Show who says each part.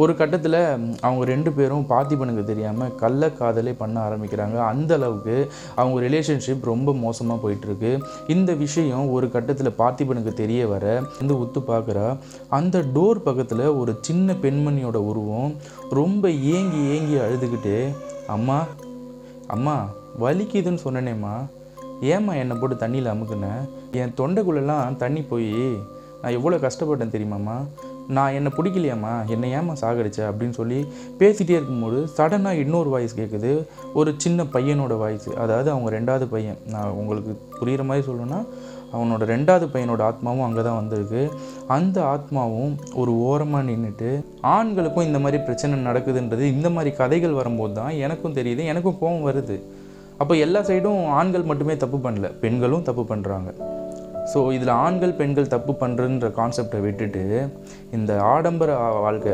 Speaker 1: ஒரு கட்டத்தில் அவங்க 2 பேரும் பார்த்திபனுக்கு தெரியாமல் கள்ளக்காதலே பண்ண ஆரம்பிக்கிறாங்க. அந்த அளவுக்கு அவங்க ரிலேஷன்ஷிப் ரொம்ப மோசமாக போயிட்டுருக்கு. இந்த விஷயம் ஒரு கட்டத்தில் பார்த்திபனுக்கு தெரிய வர வந்து உத்து பார்க்குறா. அந்த டோர் பக்கத்தில் ஒரு சின்ன பெண்மணியோட உருவம் ரொம்ப ஏங்கி ஏங்கி அழுதுகிட்டு, அம்மா அம்மா வலிக்குதுன்னு சொன்னேனேம்மா, ஏம்மா என்னை போட்டு தண்ணியில் அமுக்குனேன்? என் தொண்டைக்குள்ளெல்லாம் தண்ணி போய் நான் எவ்வளோ கஷ்டப்பட்டேன் தெரியுமாம்மா? நான் என்னை பிடிக்கலையாம்மா, என்னை ஏம்மா சாகடிச்ச அப்படின்னு சொல்லி பேசிகிட்டே இருக்கும்போது சடனாக இன்னொரு வாய்ஸ் கேட்குது. ஒரு சின்ன பையனோட வாய்ஸ். அதாவது அவங்க 2வது பையன். நான் உங்களுக்கு புரிகிற மாதிரி சொல்லணும்னா அவனோட 2வது பையனோட ஆத்மாவும் அங்கே தான் வந்திருக்கு. அந்த ஆத்மாவும் ஒரு ஓரமாக நின்றுட்டு, ஆண்களுக்கும் இந்த மாதிரி பிரச்சனை நடக்குதுன்றது இந்த மாதிரி கதைகள் வரும்போது தான் எனக்கும் தெரியுது, எனக்கும் கோபம் வருது. அப்போ எல்லா சைடும் ஆண்கள் மட்டுமே தப்பு பண்ணல, பெண்களும் தப்பு பண்ணுறாங்க. ஸோ இதில் ஆண்கள் பெண்கள் தப்பு பண்ணுறன்ற கான்செப்டை விட்டுட்டு இந்த ஆடம்பர வாழ்க்கை